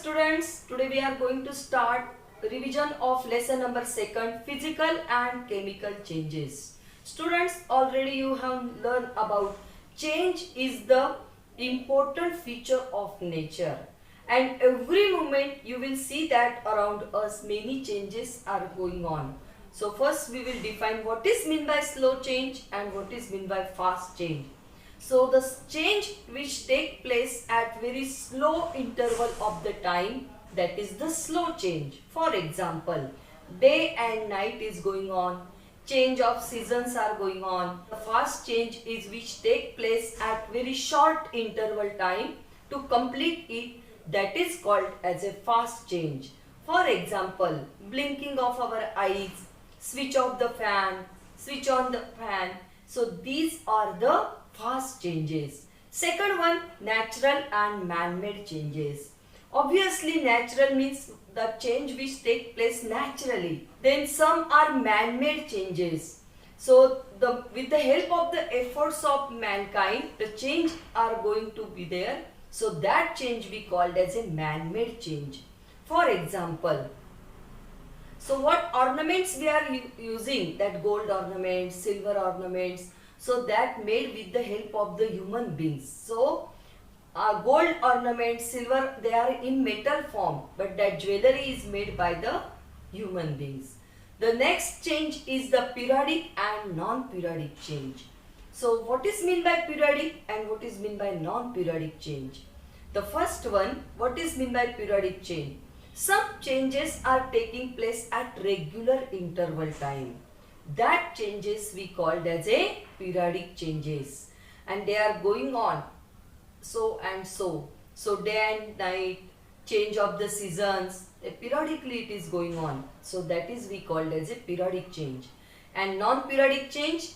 students, today we are going to start revision of lesson number 2, physical and chemical changes. Students, already you have learned about change is the important feature of nature, and every moment you will see that around us many changes are going on. So first we will define what is meant by slow change and what is meant by fast change. So the change which take place at very slow interval of the time, that is the slow change. For example, day and night is going on, change of seasons are going on. The fast change is which take place at very short interval time to complete it, that is called as a fast change. For example, blinking of our eyes, switch off the fan, switch on the fan. So these are the fast changes. Second one, natural and man-made changes. Obviously natural means the change which take place naturally. Then some are man-made changes. So with the help of the efforts of mankind, the change are going to be there. So that change we called as a man-made change. For example, so what ornaments we are using, that gold ornaments, silver ornaments, so that made with the help of the human beings. So gold ornaments, silver, they are in metal form, but that jewelry is made by the human beings. The next change is the periodic and non-periodic change. So what is meant by periodic and what is meant by non-periodic change? The first one, what is meant by periodic change? Some changes are taking place at regular interval time. That changes we called as a periodic changes, and they are going on so and so. So day and night, change of the seasons, periodically it is going on. So that is we called as a periodic change. And non-periodic change,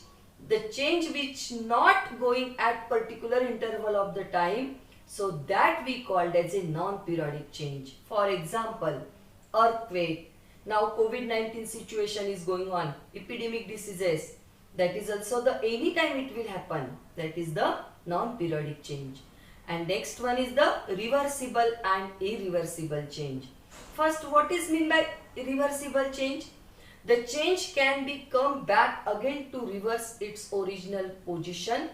the change which not going at particular interval of the time, so that we called as a non-periodic change. For example, earthquake. Now COVID-19 situation is going on, epidemic diseases, that is also the anytime it will happen, that is the non-periodic change. And next one is the reversible and irreversible change. First, what is meant by irreversible change? The change can be come back again to reverse its original position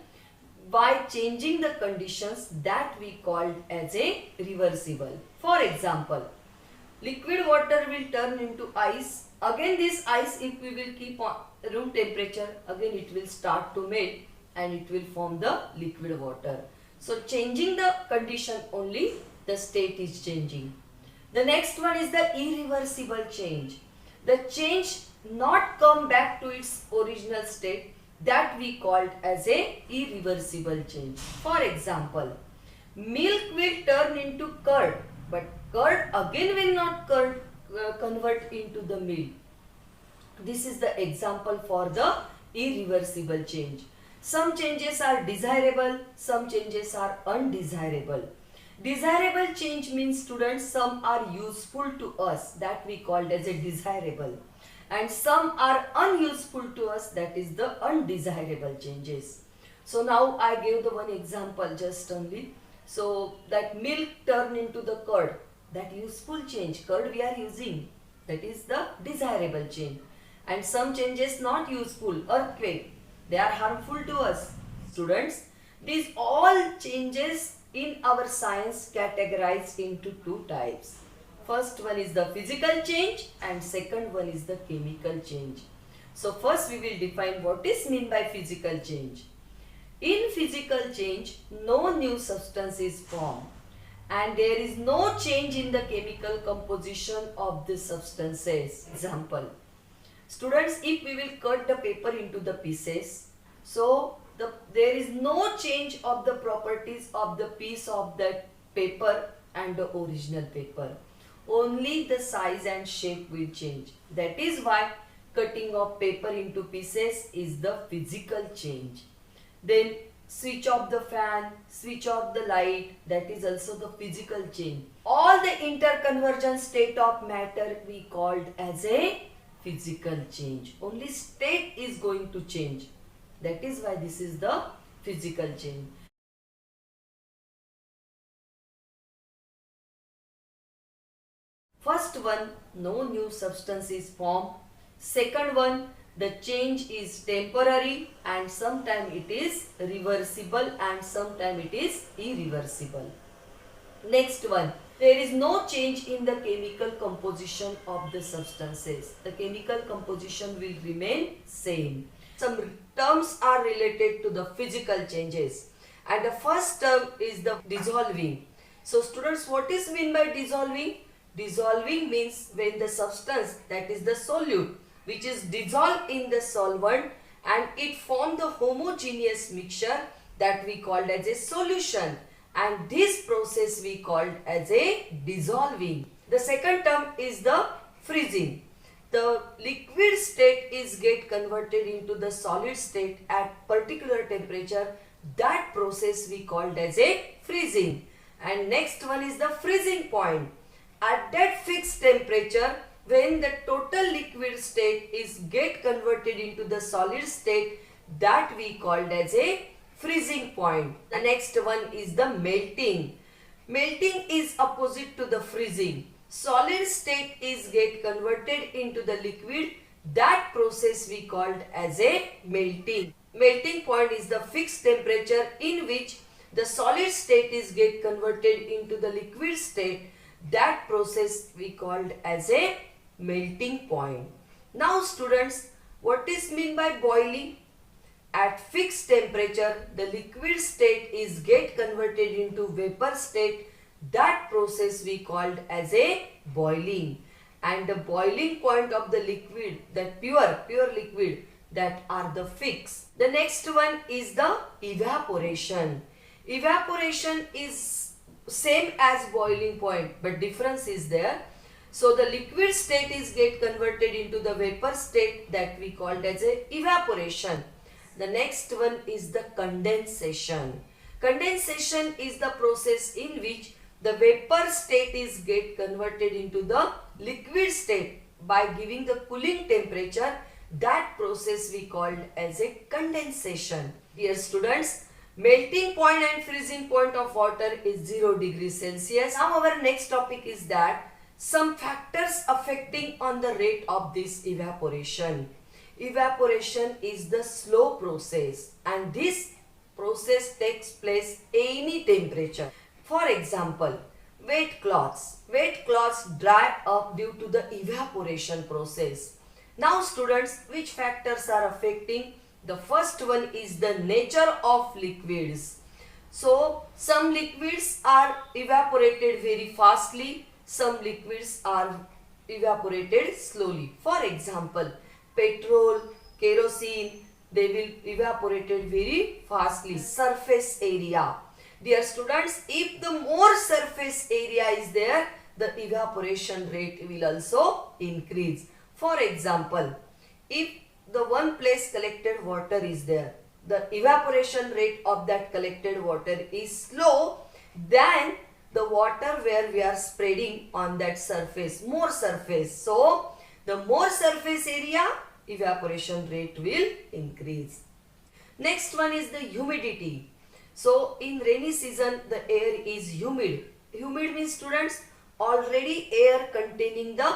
by changing the conditions, that we called as a reversible. For example, liquid water will turn into ice. Again this ice, if we will keep on room temperature, again it will start to melt and it will form the liquid water. So changing the condition only, the state is changing. The next one is the irreversible change. The change not come back to its original state, that we called as a irreversible change. For example, milk will turn into curd, but curd again will not convert into the milk. This is the example for the irreversible change. Some changes are desirable, some changes are undesirable. Desirable change means, students, some are useful to us, that we called as a desirable, and some are unuseful to us, that is the undesirable changes. So now I gave the one example just only. So that milk turn into the curd, that useful change, curd we are using, that is the desirable change. And some changes not useful, earthquake, they are harmful to us. Students, these all changes in our science categorized into two types. First one is the physical change and second one is the chemical change. So first we will define what is meant by physical change. In physical change, no new substance is formed and there is no change in the chemical composition of the substances. Example, students, if we will cut the paper into the pieces, so there is no change of the properties of the piece of that paper and the original paper. Only the size and shape will change. That is why cutting of paper into pieces is the physical change. Then switch off the fan, switch off the light, that is also the physical change. All the interconversion state of matter we called as a physical change. Only state is going to change. That is why this is the physical change. First one, no new substance is formed. Second one, the change is temporary and sometimes it is reversible and sometimes it is irreversible. Next one, there is no change in the chemical composition of the substances. The chemical composition will remain same. Some terms are related to the physical changes. And the first term is the dissolving. So students, what is mean by dissolving? Dissolving means when the substance, that is the solute, which is dissolved in the solvent and it form the homogeneous mixture that we called as a solution. And this process we called as a dissolving. The second term is the freezing. The liquid state is get converted into the solid state at particular temperature. That process we called as a freezing. And next one is the freezing point. At that fixed temperature, when the total liquid state is get converted into the solid state, that we called as a freezing point. The next one is the melting. Melting is opposite to the freezing. Solid state is get converted into the liquid. That process we called as a melting. Melting point is the fixed temperature in which the solid state is get converted into the liquid state. That process we called as a melting point. Now students, what is mean by boiling? At fixed temperature, the liquid state is get converted into vapor state. That process we called as a boiling. And the boiling point of the liquid, that pure liquid, that are the fixed. The next one is the evaporation. Evaporation is same as boiling point, but difference is there. So the liquid state is get converted into the vapor state, that we called as a evaporation. The next one is the condensation. Condensation is the process in which the vapor state is get converted into the liquid state by giving the cooling temperature. That process we called as a condensation. Dear students, melting point and freezing point of water is 0 degrees Celsius. Now our next topic is that some factors affecting on the rate of this evaporation. Evaporation is the slow process and this process takes place any temperature. For example, wet cloths. Wet cloths dry up due to the evaporation process. Now students, which factors are affecting? The first one is the nature of liquids. So some liquids are evaporated very fastly, some liquids are evaporated slowly. For example, petrol, kerosene, they will evaporated very fastly. Surface area. Dear students, if the more surface area is there, the evaporation rate will also increase. For example, if the one place collected water is there, the evaporation rate of that collected water is slow than the water where we are spreading on that surface, more surface. So, the more surface area, evaporation rate will increase. Next one is the humidity. So, in rainy season, the air is humid. Humid means students, already air containing the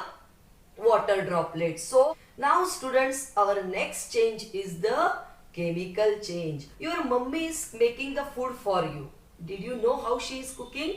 water droplets. So, now students, our next change is the chemical change. Your mummy is making the food for you. Did you know how she is cooking?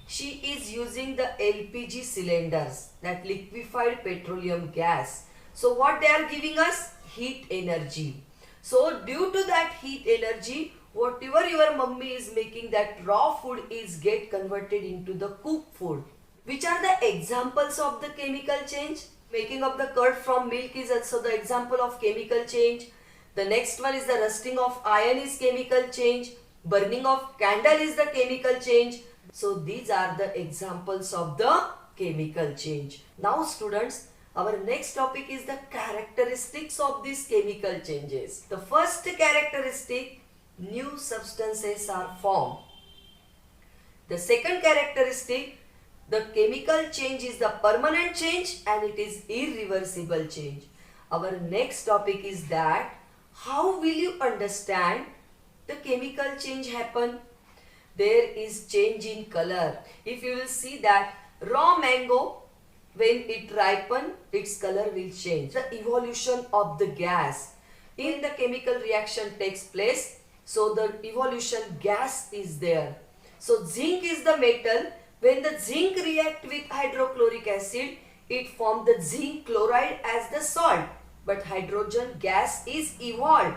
She is using the LPG cylinders, that liquefied petroleum gas. So what they are giving us? Heat energy. So due to that heat energy, whatever your mummy is making, that raw food is get converted into the cooked food. Which are the examples of the chemical change? Making of the curd from milk is also the example of chemical change. The next one is the rusting of iron is chemical change. Burning of candle is the chemical change. So these are the examples of the chemical change. Now students, our next topic is the characteristics of these chemical changes. The first characteristic, new substances are formed. The second characteristic, the chemical change is the permanent change and it is irreversible change. Our next topic is that how will you understand the chemical change happen? There is change in color. If you will see that raw mango, when it ripen, its color will change. The evolution of the gas. In the chemical reaction takes place, so the evolution gas is there. So zinc is the metal. When the zinc react with hydrochloric acid, it forms the zinc chloride as the salt. But hydrogen gas is evolved.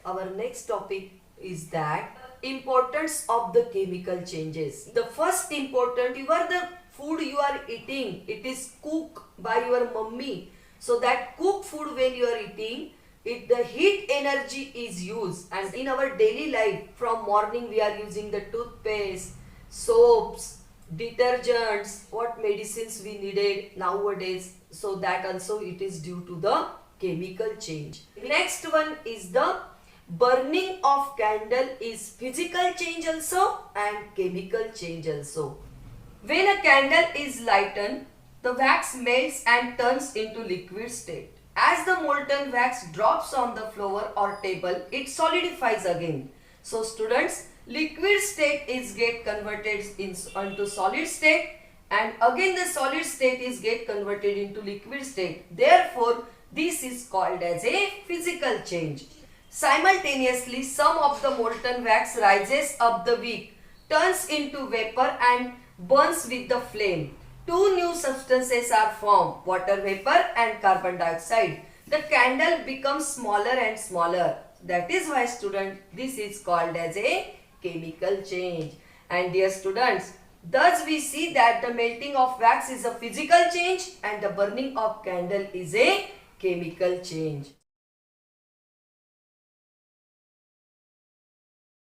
Our next topic is that importance of the chemical changes. The first important, the food you are eating, it is cooked by your mummy. So that cooked food when you are eating, the heat energy is used. And in our daily life, from morning we are using the toothpaste, soaps, detergents, what medicines we needed nowadays. So that also it is due to the chemical change. Next one is the burning of candle is physical change also and chemical change also. When a candle is lightened, the wax melts and turns into liquid state. As the molten wax drops on the floor or table, it solidifies again. So students, liquid state is get converted into solid state, and again the solid state is get converted into liquid state. Therefore, this is called as a physical change. Simultaneously, some of the molten wax rises up the wick, turns into vapor and burns with the flame. Two new substances are formed, water vapor and carbon dioxide. The candle becomes smaller and smaller. That is why, students, this is called as a chemical change. And dear students, thus we see that the melting of wax is a physical change and the burning of candle is a chemical change.